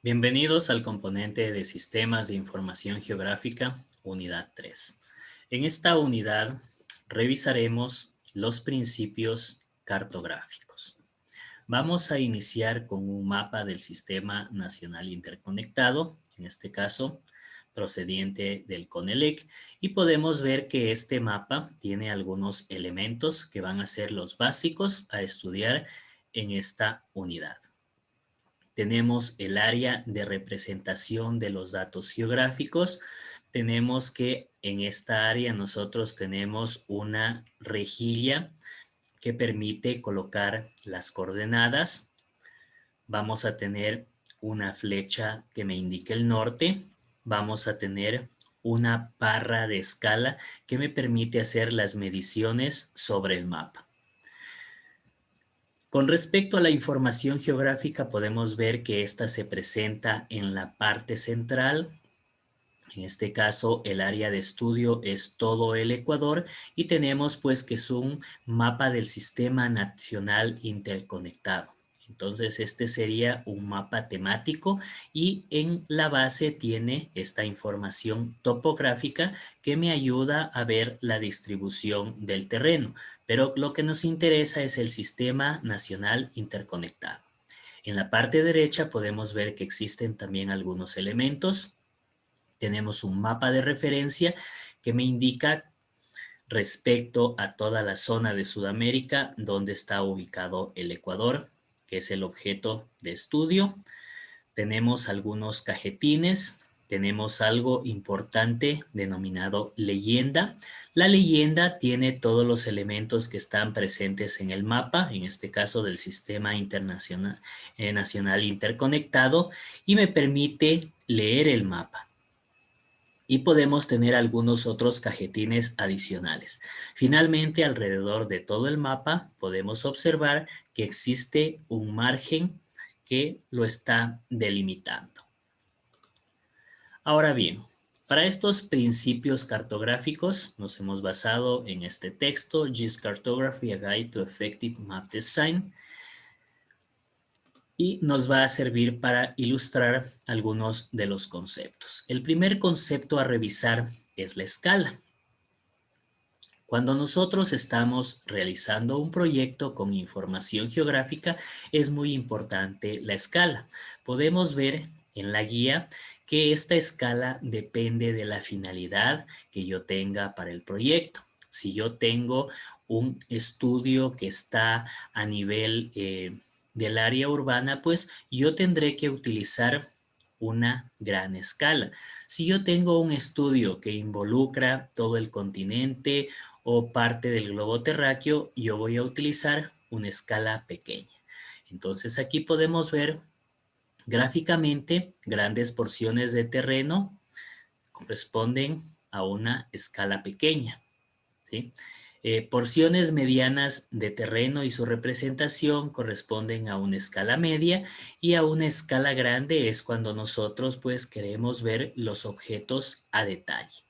Bienvenidos al componente de Sistemas de Información Geográfica, Unidad 3. En esta unidad revisaremos los principios cartográficos. Vamos a iniciar con un mapa del Sistema Nacional Interconectado, en este caso procediente del CONELEC, y podemos ver que este mapa tiene algunos elementos que van a ser los básicos a estudiar en esta unidad. Tenemos el área de representación de los datos geográficos. Tenemos que en esta área nosotros tenemos una rejilla que permite colocar las coordenadas. Vamos a tener una flecha que me indique el norte. Vamos a tener una barra de escala que me permite hacer las mediciones sobre el mapa. Con respecto a la información geográfica, podemos ver que esta se presenta en la parte central. En este caso, el área de estudio es todo el Ecuador y tenemos pues que es un mapa del Sistema Nacional Interconectado. Entonces, este sería un mapa temático y en la base tiene esta información topográfica que me ayuda a ver la distribución del terreno. Pero lo que nos interesa es el Sistema Nacional Interconectado. En la parte derecha podemos ver que existen también algunos elementos. Tenemos un mapa de referencia que me indica respecto a toda la zona de Sudamérica donde está ubicado el Ecuador, que es el objeto de estudio. Tenemos algunos cajetines, tenemos algo importante denominado leyenda. La leyenda tiene todos los elementos que están presentes en el mapa, en este caso del Sistema Internacional, Nacional Interconectado, y me permite leer el mapa. Y podemos tener algunos otros cajetines adicionales. Finalmente, alrededor de todo el mapa podemos observar que existe un margen que lo está delimitando. Ahora bien, para estos principios cartográficos nos hemos basado en este texto, GIS Cartography, A Guide to Effective Map Design, y nos va a servir para ilustrar algunos de los conceptos. El primer concepto a revisar es la escala. Cuando nosotros estamos realizando un proyecto con información geográfica, es muy importante la escala. Podemos ver en la guía que esta escala depende de la finalidad que yo tenga para el proyecto. Si yo tengo un estudio que está a nivel del área urbana, pues yo tendré que utilizar una gran escala. Si yo tengo un estudio que involucra todo el continente o parte del globo terráqueo, yo voy a utilizar una escala pequeña. Entonces aquí podemos ver gráficamente grandes porciones de terreno corresponden a una escala pequeña, ¿sí? Porciones medianas de terreno y su representación corresponden a una escala media, y a una escala grande es cuando nosotros pues queremos ver los objetos a detalle.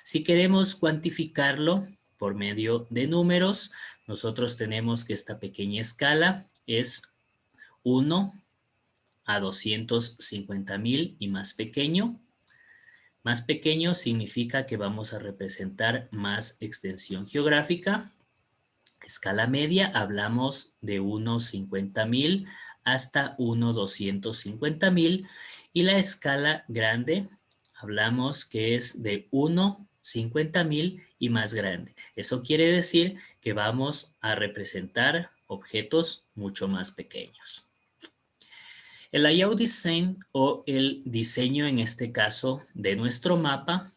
Si queremos cuantificarlo por medio de números, nosotros tenemos que esta pequeña escala es 1 a 250,000 y más pequeño. Más pequeño significa que vamos a representar más extensión geográfica. Escala media, hablamos de 1,50,000 hasta 1,250,000. Y la escala grande, hablamos que es de 1,50,000 y más grande. Eso quiere decir que vamos a representar objetos mucho más pequeños. El layout design, o el diseño en este caso de nuestro mapa,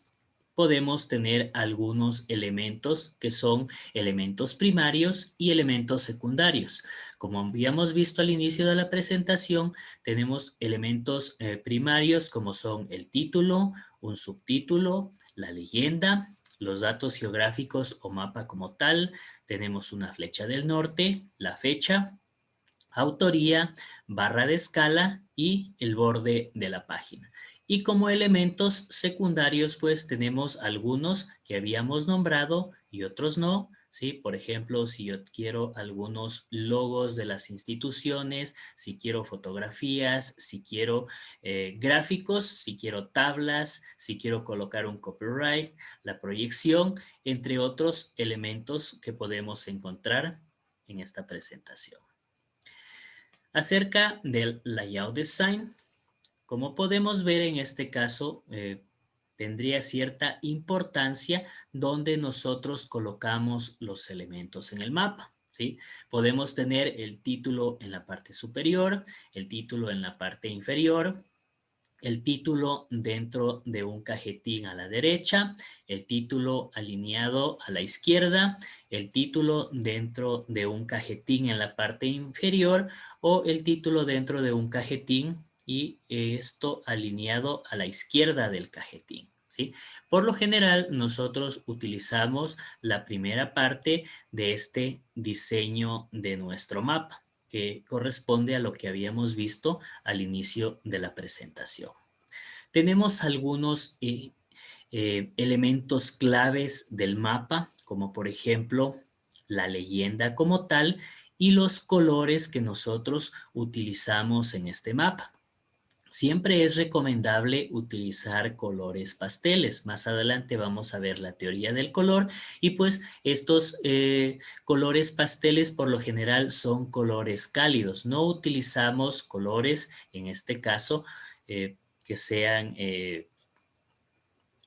podemos tener algunos elementos que son elementos primarios y elementos secundarios. Como habíamos visto al inicio de la presentación, tenemos elementos primarios como son el título, un subtítulo, la leyenda, los datos geográficos o mapa como tal. Tenemos una flecha del norte, la fecha, autoría, barra de escala y el borde de la página. Y como elementos secundarios, pues tenemos algunos que habíamos nombrado y otros no, ¿sí? Por ejemplo, si yo quiero algunos logos de las instituciones, si quiero fotografías, si quiero gráficos, si quiero tablas, si quiero colocar un copyright, la proyección, entre otros elementos que podemos encontrar en esta presentación. Acerca del layout design, como podemos ver en este caso, tendría cierta importancia donde nosotros colocamos los elementos en el mapa, ¿sí? Podemos tener el título en la parte superior, el título en la parte inferior, el título dentro de un cajetín a la derecha, el título alineado a la izquierda, el título dentro de un cajetín en la parte inferior o el título dentro de un cajetín y esto alineado a la izquierda del cajetín, ¿sí? Por lo general, nosotros utilizamos la primera parte de este diseño de nuestro mapa, que corresponde a lo que habíamos visto al inicio de la presentación. Tenemos algunos elementos claves del mapa, como por ejemplo la leyenda como tal y los colores que nosotros utilizamos en este mapa. Siempre es recomendable utilizar colores pasteles. Más adelante vamos a ver la teoría del color y pues estos colores pasteles por lo general son colores cálidos. No utilizamos colores, en este caso, que sean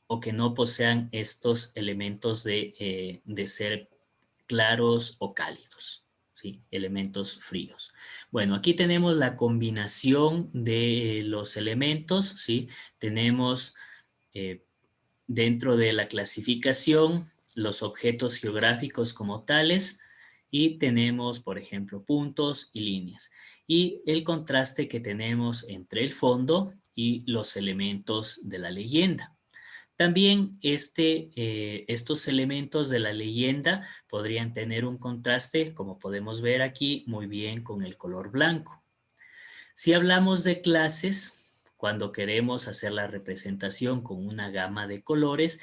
o que no posean estos elementos de ser claros o cálidos, ¿sí? Elementos fríos. Bueno, aquí tenemos la combinación de los elementos, ¿sí? Tenemos dentro de la clasificación los objetos geográficos como tales y tenemos, por ejemplo, puntos y líneas. Y el contraste que tenemos entre el fondo y los elementos de la leyenda. También estos elementos de la leyenda podrían tener un contraste, como podemos ver aquí, muy bien con el color blanco. Si hablamos de clases, cuando queremos hacer la representación con una gama de colores,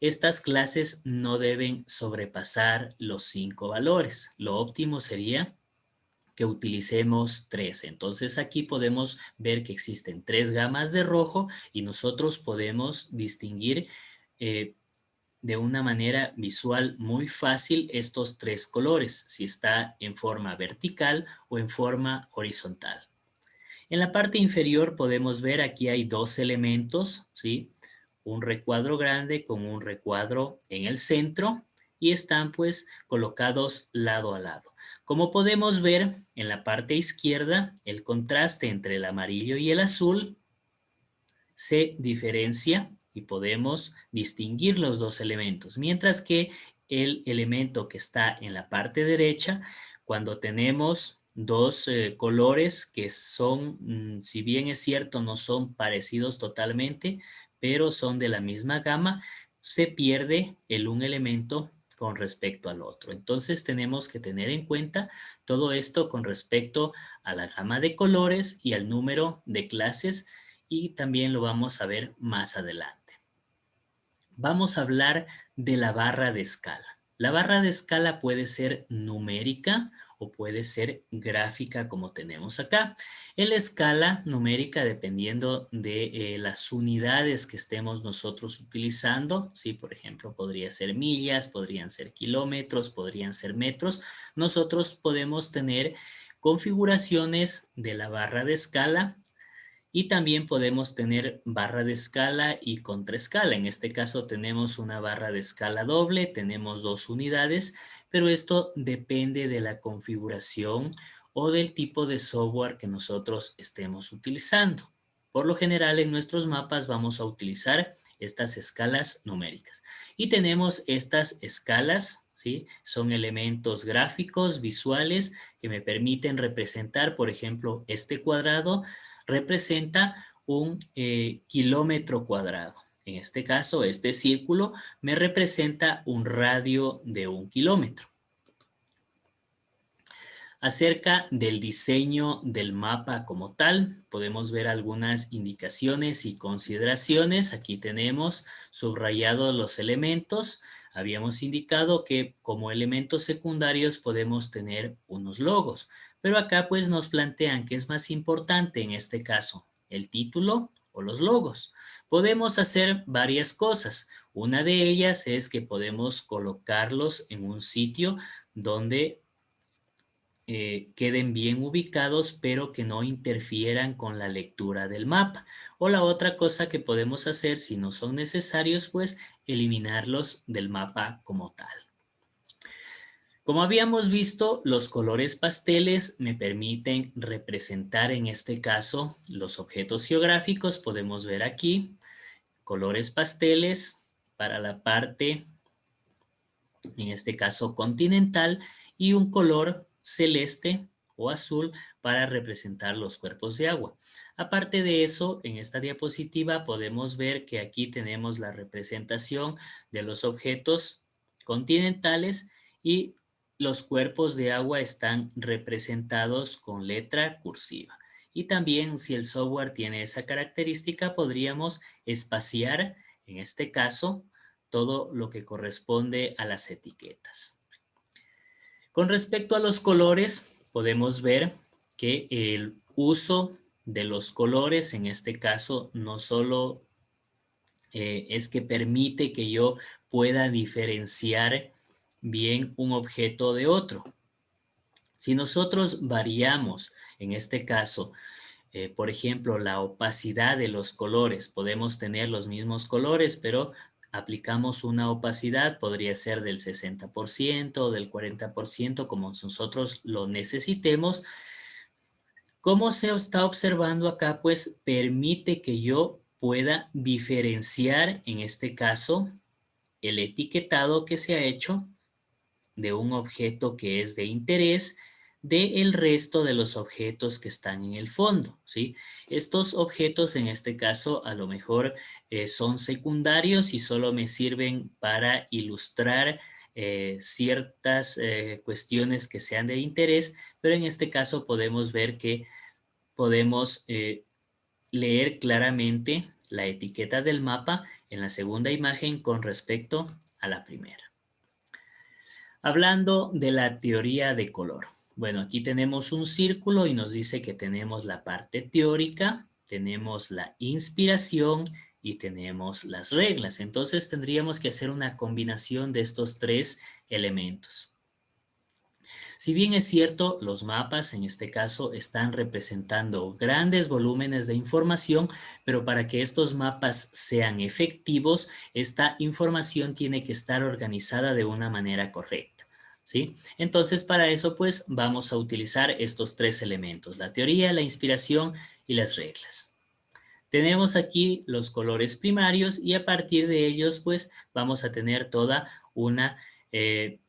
estas clases no deben sobrepasar los 5 valores. Lo óptimo sería que utilicemos 3. Entonces aquí podemos ver que existen 3 gamas de rojo y nosotros podemos distinguir de una manera visual muy fácil estos 3 colores, si está en forma vertical o en forma horizontal. En la parte inferior podemos ver aquí hay 2 elementos, ¿sí? Un recuadro grande con un recuadro en el centro y están pues colocados lado a lado. Como podemos ver en la parte izquierda, el contraste entre el amarillo y el azul se diferencia y podemos distinguir los dos elementos, mientras que el elemento que está en la parte derecha, cuando tenemos dos colores que son, si bien es cierto, no son parecidos totalmente, pero son de la misma gama, se pierde el un elemento con respecto al otro. Entonces tenemos que tener en cuenta todo esto con respecto a la gama de colores y al número de clases y también lo vamos a ver más adelante. Vamos a hablar de la barra de escala. La barra de escala puede ser numérica o puede ser gráfica como tenemos acá. En la escala numérica, dependiendo de las unidades que estemos nosotros utilizando, ¿sí? Por ejemplo, podría ser millas, podrían ser kilómetros, podrían ser metros. Nosotros podemos tener configuraciones de la barra de escala y también podemos tener barra de escala y contraescala. En este caso tenemos una barra de escala doble, tenemos 2 unidades, pero esto depende de la configuración o del tipo de software que nosotros estemos utilizando. Por lo general en nuestros mapas vamos a utilizar estas escalas numéricas. Y tenemos estas escalas, ¿sí? Son elementos gráficos, visuales, que me permiten representar, por ejemplo, este cuadrado representa un kilómetro cuadrado. En este caso, este círculo me representa un radio de 1 kilómetro. Acerca del diseño del mapa como tal, podemos ver algunas indicaciones y consideraciones. Aquí tenemos subrayados los elementos. habíamos indicado que como elementos secundarios podemos tener unos logos, pero acá pues nos plantean que es más importante en este caso, el título o los logos. Podemos hacer varias cosas. Una de ellas es que podemos colocarlos en un sitio donde queden bien ubicados, pero que no interfieran con la lectura del mapa. O la otra cosa que podemos hacer, si no son necesarios, pues eliminarlos del mapa como tal. Como habíamos visto, los colores pasteles me permiten representar en este caso los objetos geográficos. Podemos ver aquí colores pasteles para la parte, en este caso continental, y un color celeste o azul para representar los cuerpos de agua. Aparte de eso, en esta diapositiva podemos ver que aquí tenemos la representación de los objetos continentales y los cuerpos de agua están representados con letra cursiva. Y también, si el software tiene esa característica, podríamos espaciar, en este caso, todo lo que corresponde a las etiquetas. Con respecto a los colores, podemos ver que el uso de los colores, en este caso, no solo es que permite que yo pueda diferenciar bien un objeto de otro. Si nosotros variamos, en este caso, por ejemplo, la opacidad de los colores, podemos tener los mismos colores, pero aplicamos una opacidad, podría ser del 60% o del 40%, como nosotros lo necesitemos. Como se está observando acá, pues permite que yo pueda diferenciar, en este caso, el etiquetado que se ha hecho de un objeto que es de interés del resto de los objetos que están en el fondo, ¿sí? Estos objetos en este caso a lo mejor son secundarios y solo me sirven para ilustrar ciertas cuestiones que sean de interés, pero en este caso podemos ver que podemos leer claramente la etiqueta del mapa en la segunda imagen con respecto a la primera. Hablando de la teoría de color. Bueno, aquí tenemos un círculo y nos dice que tenemos la parte teórica, tenemos la inspiración y tenemos las reglas. Entonces tendríamos que hacer una combinación de estos tres elementos. Si bien es cierto, los mapas en este caso están representando grandes volúmenes de información, pero para que estos mapas sean efectivos, esta información tiene que estar organizada de una manera correcta, ¿sí? Entonces, para eso, pues, vamos a utilizar estos tres elementos: la teoría, la inspiración y las reglas. Tenemos aquí los colores primarios y a partir de ellos, pues, vamos a tener toda una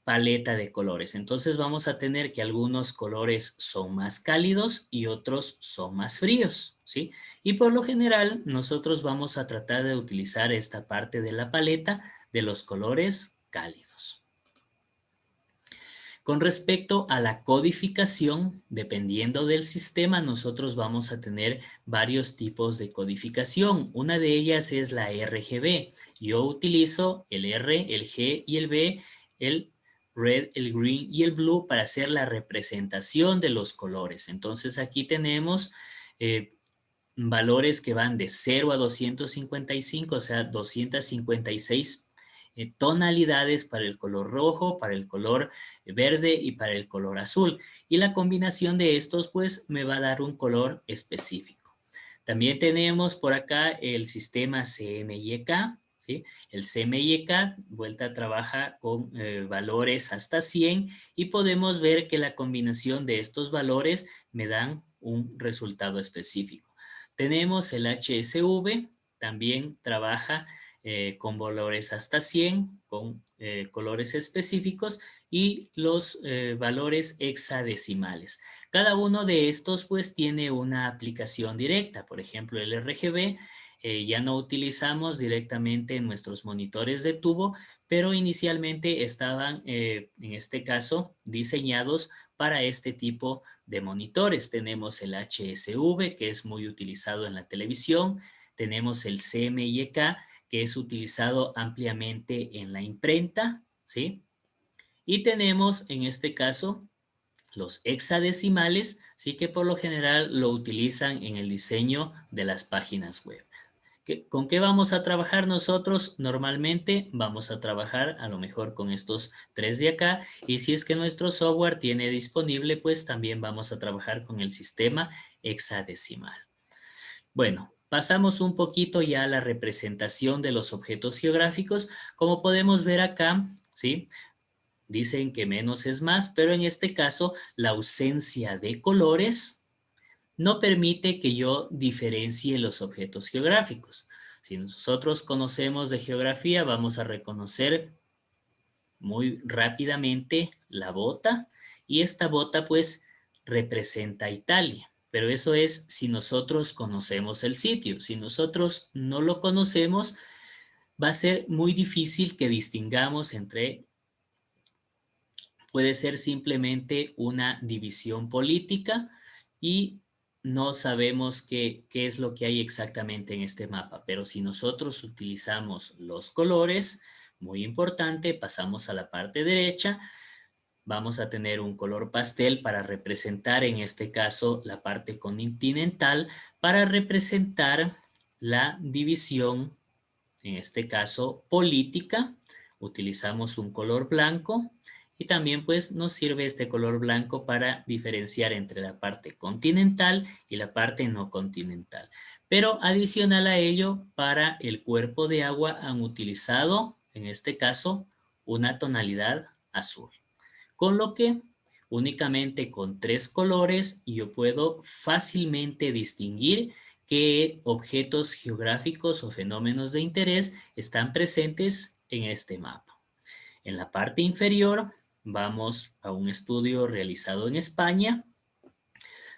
paleta de colores. Entonces vamos a tener que algunos colores son más cálidos y otros son más fríos, ¿sí? Y por lo general nosotros vamos a tratar de utilizar esta parte de la paleta de los colores cálidos. Con respecto a la codificación, dependiendo del sistema, nosotros vamos a tener varios tipos de codificación. Una de ellas es la RGB. Yo utilizo el R, el G y el B, el red, el green y el blue para hacer la representación de los colores. Entonces aquí tenemos valores que van de 0 a 255, o sea, 256 tonalidades para el color rojo, para el color verde y para el color azul. Y la combinación de estos pues me va a dar un color específico. También tenemos por acá el sistema CMYK, ¿sí? El CMYK, vuelta, trabaja con valores hasta 100 y podemos ver que la combinación de estos valores me dan un resultado específico. Tenemos el HSV, también trabaja con valores hasta 100, con colores específicos y los valores hexadecimales. Cada uno de estos pues tiene una aplicación directa. Por ejemplo, el RGB ya no utilizamos directamente en nuestros monitores de tubo, pero inicialmente estaban en este caso diseñados para este tipo de monitores. Tenemos el HSV, que es muy utilizado en la televisión. Tenemos el CMYK, que es utilizado ampliamente en la imprenta, ¿sí? Y tenemos en este caso los hexadecimales, sí que por lo general lo utilizan en el diseño de las páginas web. ¿Con qué vamos a trabajar nosotros? Normalmente vamos a trabajar a lo mejor con estos tres de acá, y si es que nuestro software tiene disponible, pues también vamos a trabajar con el sistema hexadecimal. Bueno, pasamos un poquito ya a la representación de los objetos geográficos. Como podemos ver acá, ¿sí? Dicen que menos es más, pero en este caso la ausencia de colores no permite que yo diferencie los objetos geográficos. Si nosotros conocemos de geografía, vamos a reconocer muy rápidamente la bota, y esta bota pues representa Italia. Pero eso es si nosotros conocemos el sitio. Si nosotros no lo conocemos, va a ser muy difícil que distingamos entre, puede ser simplemente una división política y no sabemos qué es lo que hay exactamente en este mapa. Pero si nosotros utilizamos los colores, muy importante, pasamos a la parte derecha, vamos a tener un color pastel para representar en este caso la parte continental, para representar la división, en este caso política. Utilizamos un color blanco y también pues nos sirve este color blanco para diferenciar entre la parte continental y la parte no continental. Pero adicional a ello, para el cuerpo de agua han utilizado en este caso una tonalidad azul. Con lo que únicamente con tres colores yo puedo fácilmente distinguir qué objetos geográficos o fenómenos de interés están presentes en este mapa. En la parte inferior vamos a un estudio realizado en España,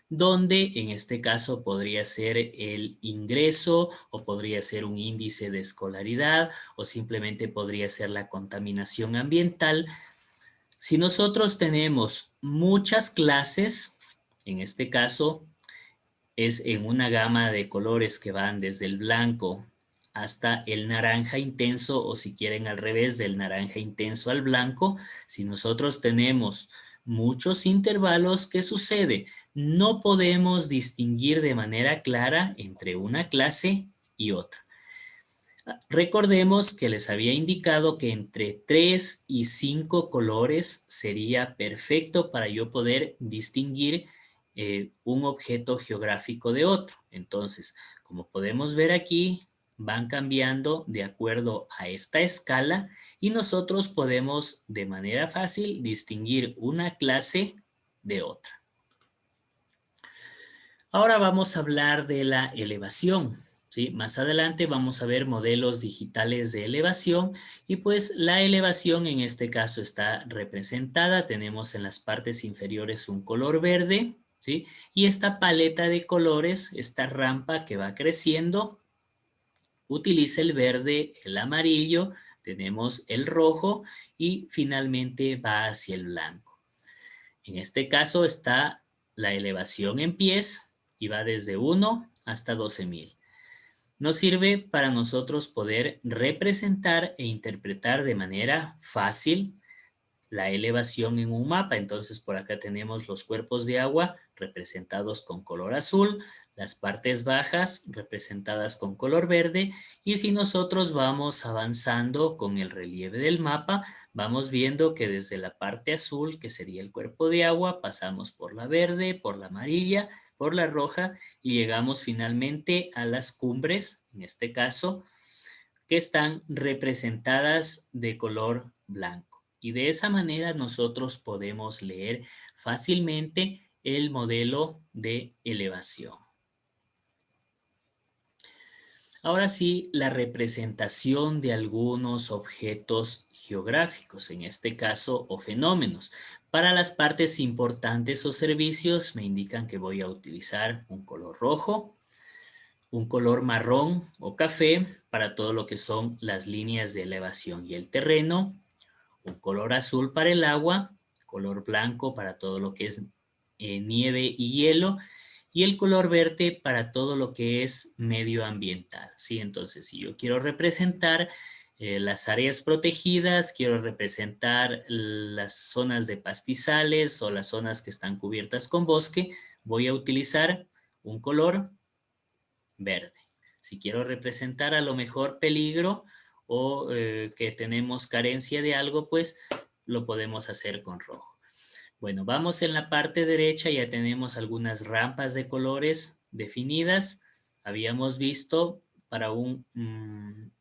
donde en este caso podría ser el ingreso o podría ser un índice de escolaridad o simplemente podría ser la contaminación ambiental. Si nosotros tenemos muchas clases, en este caso es en una gama de colores que van desde el blanco hasta el naranja intenso, o si quieren al revés, del naranja intenso al blanco. Si nosotros tenemos muchos intervalos, ¿qué sucede? No podemos distinguir de manera clara entre una clase y otra. Recordemos que les había indicado que entre 3 y 5 colores sería perfecto para yo poder distinguir un objeto geográfico de otro. Entonces, como podemos ver aquí, van cambiando de acuerdo a esta escala y nosotros podemos de manera fácil distinguir una clase de otra. Ahora vamos a hablar de la elevación. ¿Sí? Más adelante vamos a ver modelos digitales de elevación, y pues la elevación en este caso está representada. Tenemos en las partes inferiores un color verde, ¿sí? Y esta paleta de colores, esta rampa que va creciendo, utiliza el verde, el amarillo, tenemos el rojo y finalmente va hacia el blanco. En este caso está la elevación en pies y va desde 1 hasta 12,000. Nos sirve para nosotros poder representar e interpretar de manera fácil la elevación en un mapa. Entonces por acá tenemos los cuerpos de agua representados con color azul, las partes bajas representadas con color verde, y si nosotros vamos avanzando con el relieve del mapa, vamos viendo que desde la parte azul, que sería el cuerpo de agua, pasamos por la verde, por la amarilla, por la roja y llegamos finalmente a las cumbres, en este caso, que están representadas de color blanco. Y de esa manera nosotros podemos leer fácilmente el modelo de elevación. Ahora sí, la representación de algunos objetos geográficos, en este caso, o fenómenos. Para las partes importantes o servicios me indican que voy a utilizar un color rojo, un color marrón o café para todo lo que son las líneas de elevación y el terreno, un color azul para el agua, color blanco para todo lo que es nieve y hielo, y el color verde para todo lo que es medioambiental, ¿sí? Entonces, si yo quiero representar las áreas protegidas, quiero representar las zonas de pastizales o las zonas que están cubiertas con bosque, voy a utilizar un color verde. Si quiero representar a lo mejor peligro o que tenemos carencia de algo, pues lo podemos hacer con rojo. Bueno, vamos en la parte derecha, ya tenemos algunas rampas de colores definidas. Habíamos visto para un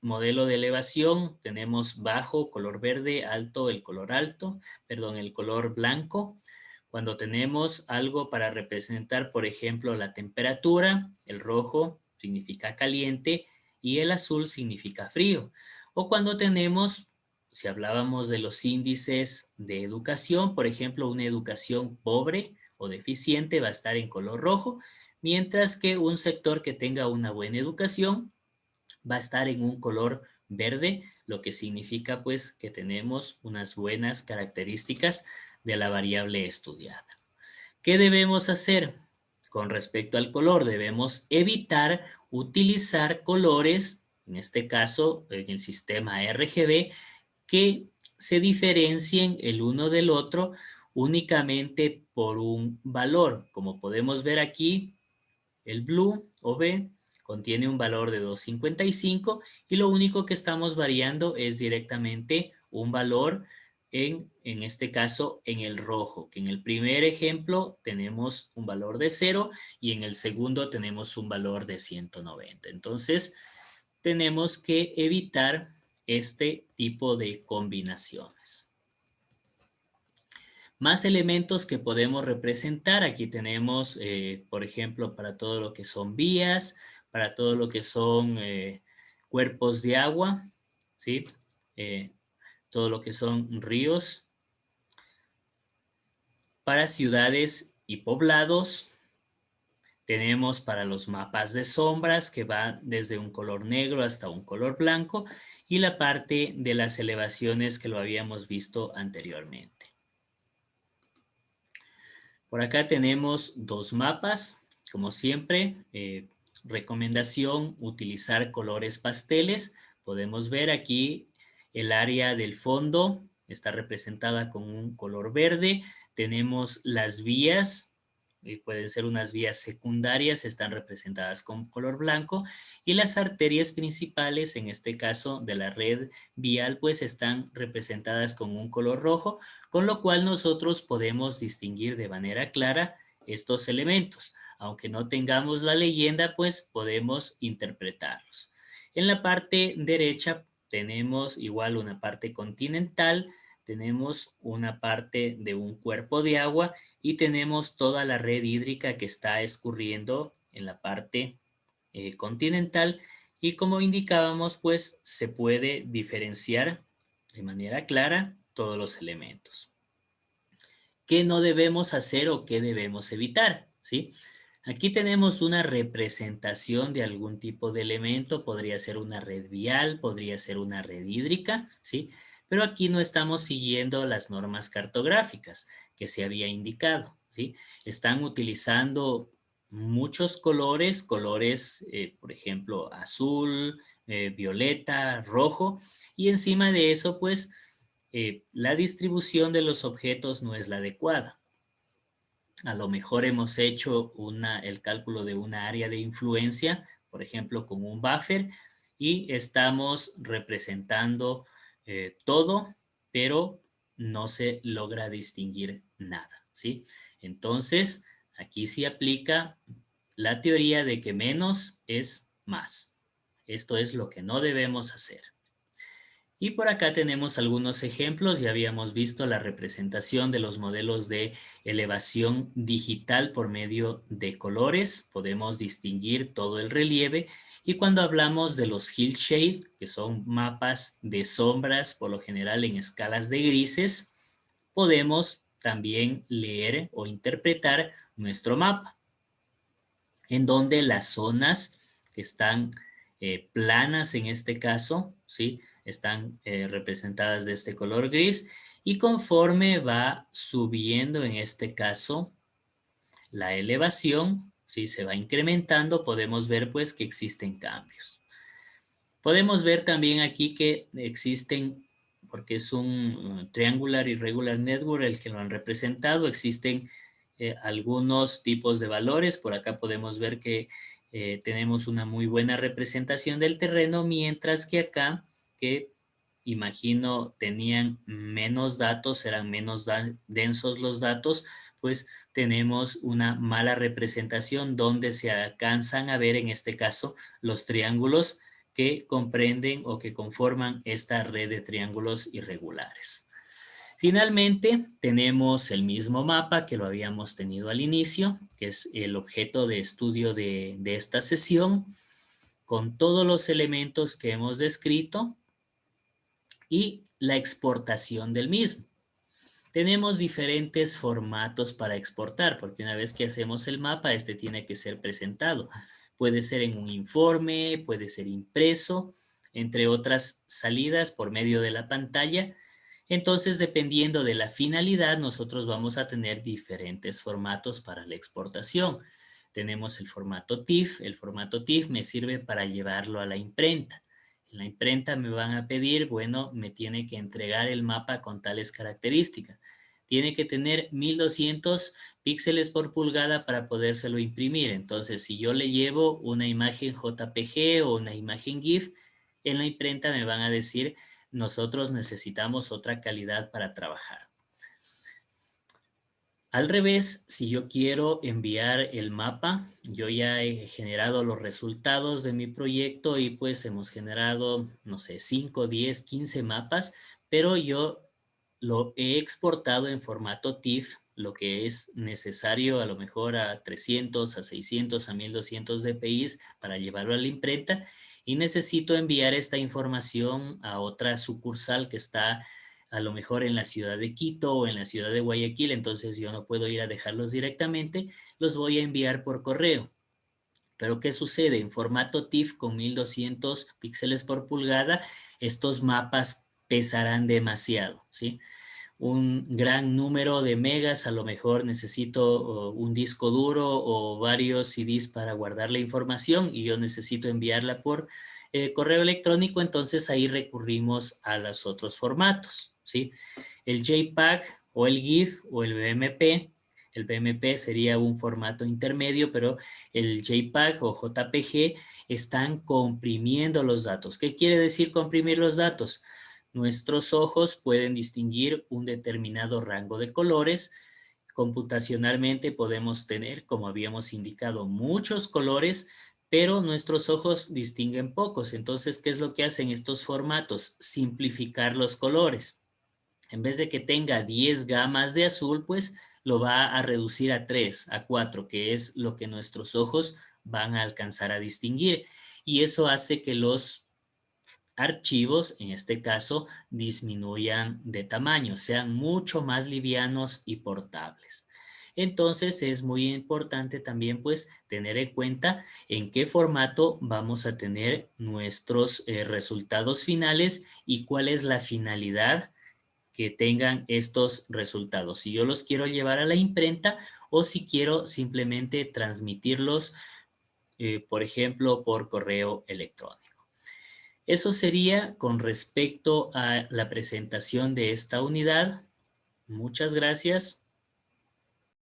modelo de elevación, tenemos bajo, color verde, alto, el color blanco. Cuando tenemos algo para representar, por ejemplo, la temperatura, el rojo significa caliente y el azul significa frío. O cuando tenemos, si hablábamos de los índices de educación, por ejemplo, una educación pobre o deficiente va a estar en color rojo, mientras que un sector que tenga una buena educación va a estar en un color verde, lo que significa pues que tenemos unas buenas características de la variable estudiada. ¿Qué debemos hacer? Con respecto al color, debemos evitar utilizar colores, en este caso en el sistema RGB, que se diferencien el uno del otro únicamente por un valor. Como podemos ver aquí, el blue o B contiene un valor de 255 y lo único que estamos variando es directamente un valor en este caso en el rojo, que en el primer ejemplo tenemos un valor de 0 y en el segundo tenemos un valor de 190. Entonces tenemos que evitar este tipo de combinaciones. Más elementos que podemos representar. Aquí tenemos, por ejemplo, para todo lo que son vías, para todo lo que son cuerpos de agua, ¿sí? Todo lo que son ríos, para ciudades y poblados. Tenemos para los mapas de sombras que va desde un color negro hasta un color blanco y la parte de las elevaciones que lo habíamos visto anteriormente. Por acá tenemos dos mapas, como siempre, recomendación utilizar colores pasteles. Podemos ver aquí el área del fondo está representada con un color verde. Tenemos las vías, pueden ser unas vías secundarias, están representadas con color blanco y las arterias principales, en este caso de la red vial, pues están representadas con un color rojo, con lo cual nosotros podemos distinguir de manera clara estos elementos. Aunque no tengamos la leyenda, pues podemos interpretarlos. En la parte derecha tenemos igual una parte continental, tenemos una parte de un cuerpo de agua y tenemos toda la red hídrica que está escurriendo en la parte continental y como indicábamos, pues se puede diferenciar de manera clara todos los elementos. ¿Qué no debemos hacer o qué debemos evitar? ¿Sí? Aquí tenemos una representación de algún tipo de elemento, podría ser una red vial, podría ser una red hídrica, ¿sí? Pero aquí no estamos siguiendo las normas cartográficas que se había indicado, ¿sí? Están utilizando muchos colores, por ejemplo, azul, violeta, rojo, y encima de eso, pues, la distribución de los objetos no es la adecuada. A lo mejor hemos hecho el cálculo de una área de influencia, por ejemplo, con un buffer, y estamos representando todo, pero no se logra distinguir nada, ¿sí? Entonces, aquí sí aplica la teoría de que menos es más. Esto es lo que no debemos hacer. Y por acá tenemos algunos ejemplos. Ya habíamos visto la representación de los modelos de elevación digital por medio de colores. Podemos distinguir todo el relieve. Y cuando hablamos de los hillshade, que son mapas de sombras, por lo general en escalas de grises, podemos también leer o interpretar nuestro mapa, en donde las zonas que están planas en este caso, ¿sí? Están representadas de este color gris y conforme va subiendo en este caso la elevación, si se va incrementando, podemos ver pues que existen cambios. Podemos ver también aquí que existen, porque es un Triangular Irregular Network el que lo han representado, existen algunos tipos de valores. Por acá podemos ver que tenemos una muy buena representación del terreno, mientras que acá, que imagino tenían menos datos, eran menos densos los datos, pues tenemos una mala representación donde se alcanzan a ver en este caso los triángulos que comprenden o que conforman esta red de triángulos irregulares. Finalmente, tenemos el mismo mapa que lo habíamos tenido al inicio, que es el objeto de estudio de esta sesión, con todos los elementos que hemos descrito y la exportación del mismo. Tenemos diferentes formatos para exportar, porque una vez que hacemos el mapa, este tiene que ser presentado. Puede ser en un informe, puede ser impreso, entre otras salidas por medio de la pantalla. Entonces, dependiendo de la finalidad, nosotros vamos a tener diferentes formatos para la exportación. Tenemos el formato TIFF. El formato TIFF me sirve para llevarlo a la imprenta. En la imprenta me van a pedir, bueno, me tiene que entregar el mapa con tales características. Tiene que tener 1200 píxeles por pulgada para podérselo imprimir. Entonces, si yo le llevo una imagen JPG o una imagen GIF, en la imprenta me van a decir, nosotros necesitamos otra calidad para trabajar. Al revés, si yo quiero enviar el mapa, yo ya he generado los resultados de mi proyecto y pues hemos generado, no sé, 5, 10, 15 mapas, pero yo lo he exportado en formato TIFF, lo que es necesario a lo mejor a 300, a 600, a 1200 dpi para llevarlo a la imprenta, y necesito enviar esta información a otra sucursal que está a lo mejor en la ciudad de Quito o en la ciudad de Guayaquil. Entonces yo no puedo ir a dejarlos directamente, los voy a enviar por correo. Pero ¿qué sucede? En formato TIFF con 1200 píxeles por pulgada, estos mapas pesarán demasiado, ¿sí? Un gran número de megas, a lo mejor necesito un disco duro o varios CDs para guardar la información y yo necesito enviarla por correo electrónico. Entonces ahí recurrimos a los otros formatos, ¿sí? El JPEG o el GIF o el BMP. El BMP sería un formato intermedio, pero el JPEG o JPG están comprimiendo los datos. ¿Qué quiere decir comprimir los datos? Nuestros ojos pueden distinguir un determinado rango de colores. Computacionalmente podemos tener, como habíamos indicado, muchos colores, pero nuestros ojos distinguen pocos. Entonces, ¿qué es lo que hacen estos formatos? Simplificar los colores. En vez de que tenga 10 gamas de azul, pues lo va a reducir a 3, a 4, que es lo que nuestros ojos van a alcanzar a distinguir. Y eso hace que los archivos, en este caso, disminuyan de tamaño, sean mucho más livianos y portables. Entonces es muy importante también pues tener en cuenta en qué formato vamos a tener nuestros resultados finales y cuál es la finalidad que tengan estos resultados. Si yo los quiero llevar a la imprenta o si quiero simplemente transmitirlos, por ejemplo, por correo electrónico. Eso sería con respecto a la presentación de esta unidad. Muchas gracias.